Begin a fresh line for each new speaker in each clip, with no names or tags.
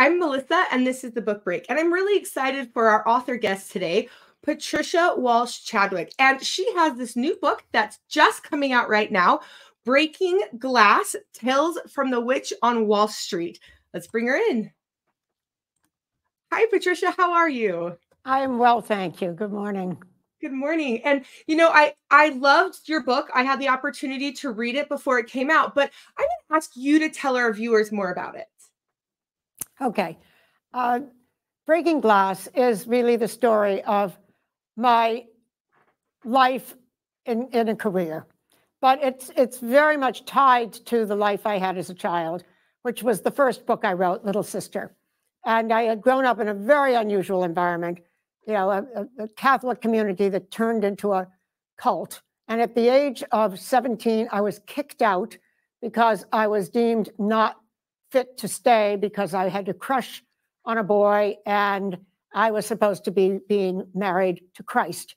I'm Melissa, and this is the Book Break. And I'm really excited for our author guest today, Patricia Walsh Chadwick. And she has this new book that's just coming out right now, Breaking Glass, Tales from the Witch on Wall Street. Let's bring her in. Hi, Patricia. How are you?
I am well, thank you. Good morning.
Good morning. And, I loved your book. I had the opportunity to read it before it came out, but I'm going to ask you to tell our viewers more about it.
Okay. Breaking Glass is really the story of my life in a career, but it's very much tied to the life I had as a child, which was the first book I wrote, Little Sister. And I had grown up in a very unusual environment, a Catholic community that turned into a cult. And at the age of 17, I was kicked out because I was deemed not fit to stay because I had a crush on a boy and I was supposed to be being married to Christ,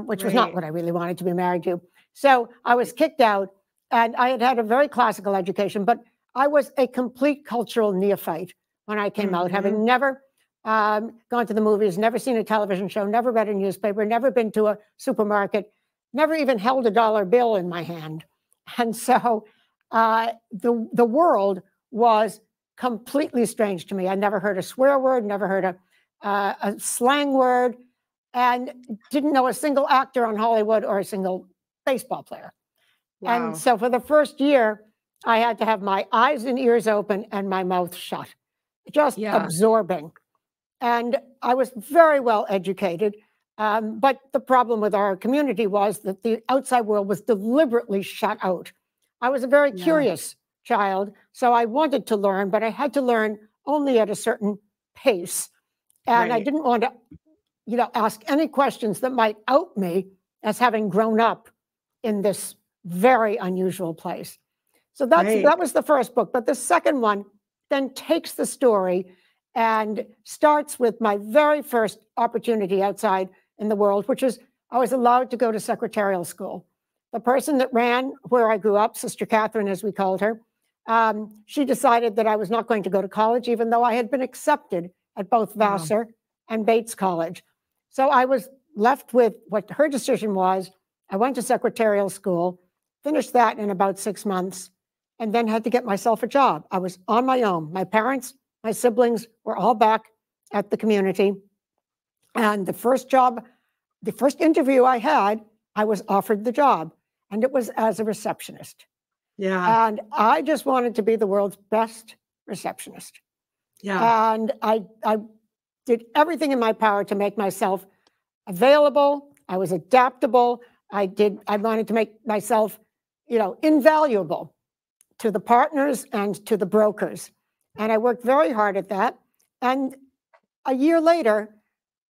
which was not what I really wanted to be married to. So I was kicked out, and I had had a very classical education, but I was a complete cultural neophyte when I came out, having never gone to the movies, never seen a television show, never read a newspaper, never been to a supermarket, never even held a dollar bill in my hand. And so the world was completely strange to me. I never heard a swear word, never heard a slang word, and didn't know a single actor on Hollywood or a single baseball player. Wow. And so for the first year, I had to have my eyes and ears open and my mouth shut, just absorbing. And I was very well educated, but the problem with our community was that the outside world was deliberately shut out. I was a very curious child, so I wanted to learn, but I had to learn only at a certain pace. And I didn't want to, ask any questions that might out me as having grown up in this very unusual place. So that was the first book. But the second one then takes the story and starts with my very first opportunity outside in the world, which is I was allowed to go to secretarial school. The person that ran where I grew up, Sister Catherine, as we called her, she decided that I was not going to go to college, even though I had been accepted at both Vassar and Bates College. So I was left with what her decision was. I went to secretarial school, finished that in about 6 months, and then had to get myself a job. I was on my own. My parents, my siblings were all back at the community. And the first interview I had, I was offered the job, and it was as a receptionist. Yeah. And I just wanted to be the world's best receptionist. Yeah. And I did everything in my power to make myself available. I was adaptable. I wanted to make myself, invaluable to the partners and to the brokers. And I worked very hard at that. And a year later,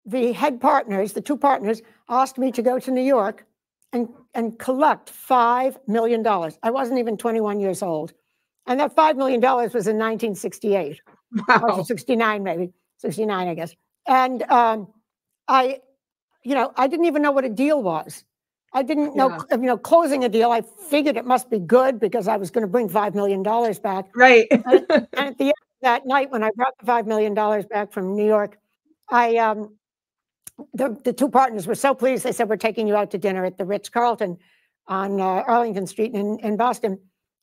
the head partners, the two partners, asked me to go to New York and collect $5 million. I wasn't even 21 years old. And that $5 million was in 1968. Wow. Or 69, maybe. 69, I guess. And I didn't even know what a deal was. I didn't know, closing a deal. I figured it must be good because I was going to bring $5 million back. Right. And at the end of that night, when I brought the $5 million back from New York, the two partners were so pleased. They said, "We're taking you out to dinner at the Ritz-Carlton on Arlington Street in Boston."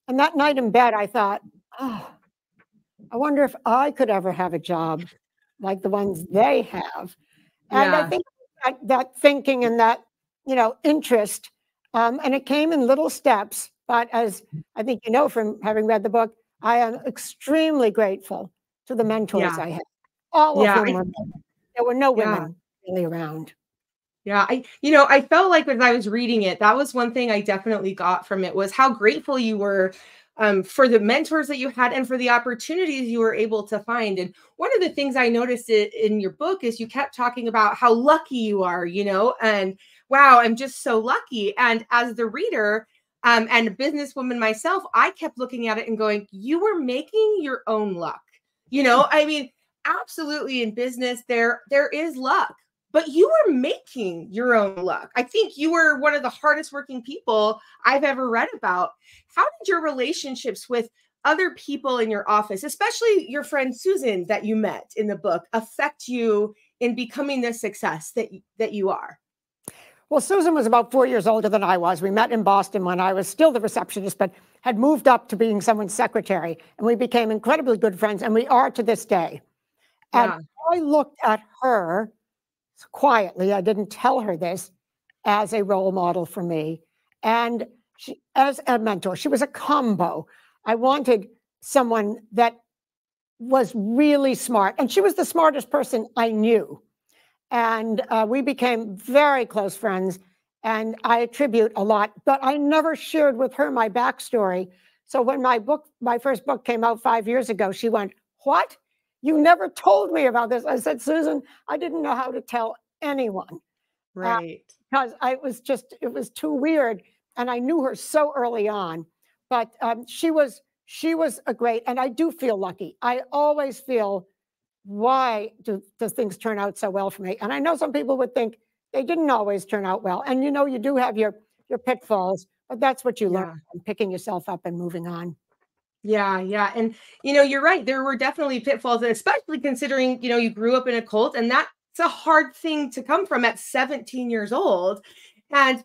And that night in bed, I thought, oh, I wonder if I could ever have a job like the ones they have. And I think that thinking and that, interest, and it came in little steps. But as I think you know from having read the book, I am extremely grateful to the mentors I had. All of whom were men. There were no women really around.
Yeah, I felt like as I was reading it, that was one thing I definitely got from it, was how grateful you were for the mentors that you had and for the opportunities you were able to find. And one of the things I noticed in your book is you kept talking about how lucky you are, and wow, I'm just so lucky. And as the reader and a businesswoman myself, I kept looking at it and going, you were making your own luck. I mean, absolutely in business, there is luck. But you were making your own luck. I think you were one of the hardest working people I've ever read about. How did your relationships with other people in your office, especially your friend Susan that you met in the book, affect you in becoming the success that you are?
Well, Susan was about 4 years older than I was. We met in Boston when I was still the receptionist, but had moved up to being someone's secretary. And we became incredibly good friends, and we are to this day. And
Yeah.
I looked at her quietly, I didn't tell her this, as a role model for me. And she, as a mentor, she was a combo. I wanted someone that was really smart. And she was the smartest person I knew. And we became very close friends. And I attribute a lot, but I never shared with her my backstory. So when my first book came out 5 years ago, she went, "What? You never told me about this." I said, "Susan, I didn't know how to tell anyone."
Right.
Because it was too weird. And I knew her so early on. But she was a great, and I do feel lucky. I always feel, why does things turn out so well for me? And I know some people would think they didn't always turn out well. And you do have your pitfalls, but that's what you learn from picking yourself up and moving on.
Yeah, yeah. And you're right. There were definitely pitfalls, especially considering, you grew up in a cult, and that's a hard thing to come from at 17 years old. And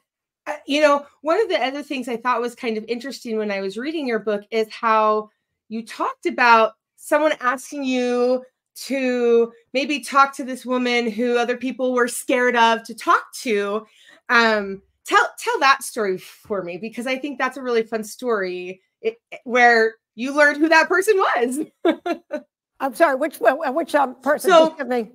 one of the other things I thought was kind of interesting when I was reading your book is how you talked about someone asking you to maybe talk to this woman who other people were scared of to talk to. Tell that story for me, because I think that's a really fun story where you learned who that person was.
I'm sorry, which person?
So,
me.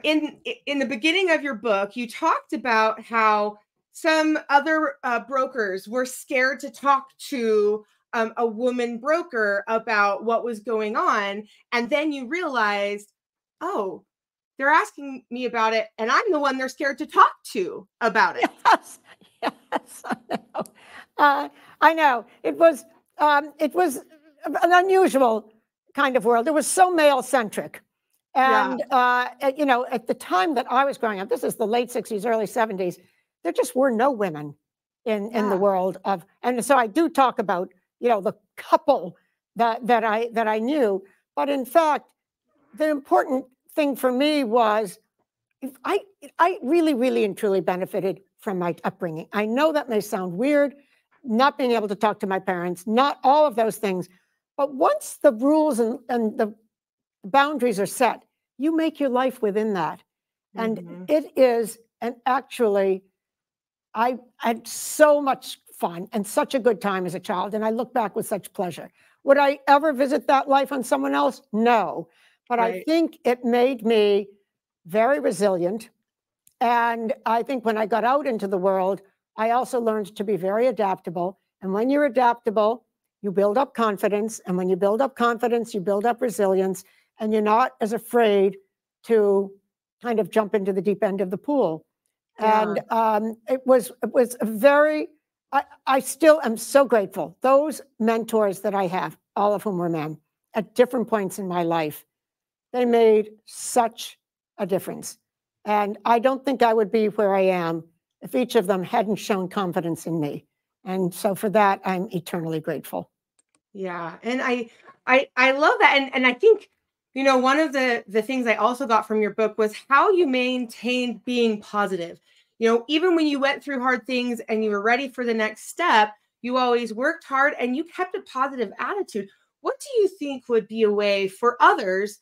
In the beginning of your book, you talked about how some other brokers were scared to talk to a woman broker about what was going on. And then you realized, oh, they're asking me about it, and I'm the one they're scared to talk to about it.
Yes, yes, I know. I know. It was an unusual kind of world. It was so male-centric. And, at the time that I was growing up, this is the late 60s, early 70s, there just were no women in the world of, and so I do talk about, the couple that I knew. But in fact, the important thing for me was I really, really and truly benefited from my upbringing. I know that may sound weird, not being able to talk to my parents, not all of those things. But once the rules and the boundaries are set, you make your life within that. And it is, and actually, I had so much fun and such a good time as a child, and I look back with such pleasure. Would I ever visit that life on someone else? No. But I think it made me very resilient. And I think when I got out into the world, I also learned to be very adaptable. And when you're adaptable, you build up confidence. And when you build up confidence, you build up resilience. And you're not as afraid to kind of jump into the deep end of the pool. Yeah. And it was a very, I still am so grateful. Those mentors that I have, all of whom were men, at different points in my life, they made such a difference. And I don't think I would be where I am if each of them hadn't shown confidence in me. And so for that, I'm eternally grateful.
Yeah. And I love that. And I think, one of the things I also got from your book was how you maintained being positive. Even when you went through hard things and you were ready for the next step, you always worked hard and you kept a positive attitude. What do you think would be a way for others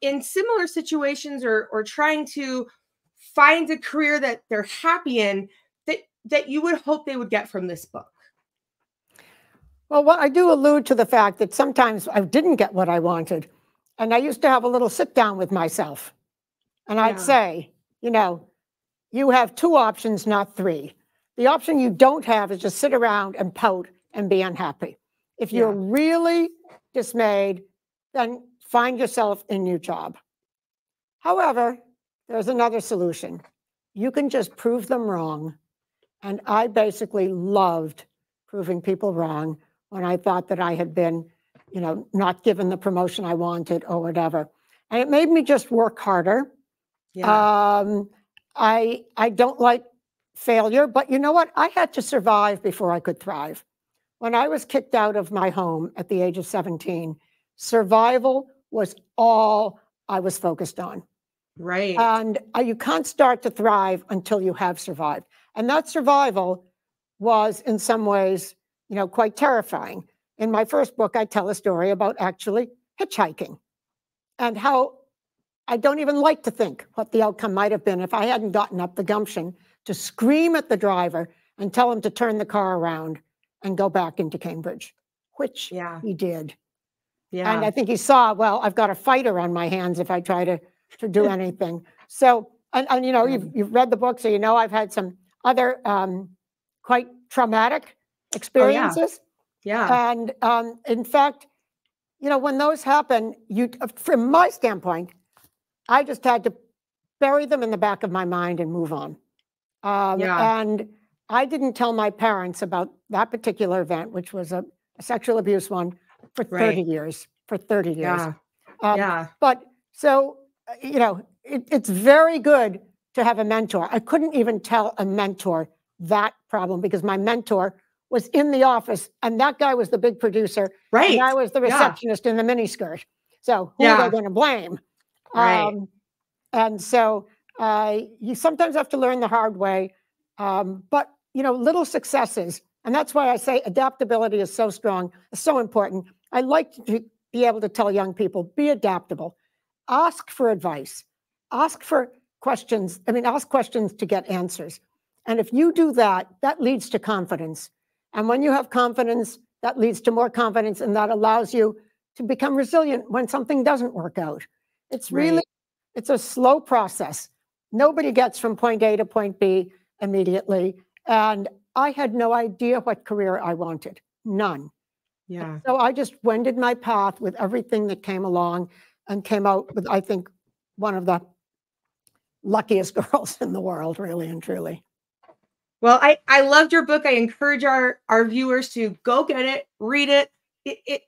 in similar situations or trying to find a career that they're happy in that you would hope they would get from this book?
Well, I do allude to the fact that sometimes I didn't get what I wanted. And I used to have a little sit down with myself. And I'd say, you have two options, not three. The option you don't have is just sit around and pout and be unhappy. If you're really dismayed, then find yourself a new job. However, there's another solution. You can just prove them wrong. And I basically loved proving people wrong when I thought that I had been, not given the promotion I wanted or whatever. And it made me just work harder. Yeah. I don't like failure, but you know what? I had to survive before I could thrive. when I was kicked out of my home at the age of 17, survival was all I was focused on.
Right.
And you can't start to thrive until you have survived. And that survival was in some ways, quite terrifying. In my first book, I tell a story about actually hitchhiking and how I don't even like to think what the outcome might have been if I hadn't gotten up the gumption to scream at the driver and tell him to turn the car around and go back into Cambridge, which he did.
Yeah.
And I think he saw, well, I've got a fighter on my hands if I try to do anything. So, and you've read the book, so I've had some other quite traumatic experiences.
Yeah.
And in fact, when those happen, from my standpoint, I just had to bury them in the back of my mind and move on. And I didn't tell my parents about that particular event, which was a sexual abuse one, for 30 years. For 30 years. But so, it's very good to have a mentor. I couldn't even tell a mentor that problem because my mentor was in the office and that guy was the big producer.
Right.
And I was the receptionist in the miniskirt. So who are they going to blame?
Right.
And so you sometimes have to learn the hard way. But, little successes. And that's why I say adaptability is so strong, so important. I like to be able to tell young people, be adaptable. Ask for advice. Ask for questions. Ask questions to get answers. And if you do that, that leads to confidence. And when you have confidence, that leads to more confidence, and that allows you to become resilient when something doesn't work out. It's really, it's a slow process. Nobody gets from point A to point B immediately. And I had no idea what career I wanted. None.
Yeah.
So I just wended my path with everything that came along and came out with, I think, one of the luckiest girls in the world, really and truly.
Well, I loved your book. I encourage our viewers to go get it, read it.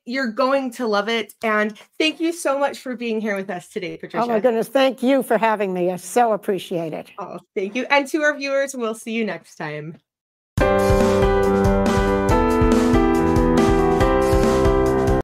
You're going to love it. And thank you so much for being here with us today, Patricia.
Oh my goodness. Thank you for having me. I so appreciate it.
Oh, thank you. And to our viewers, we'll see you next time.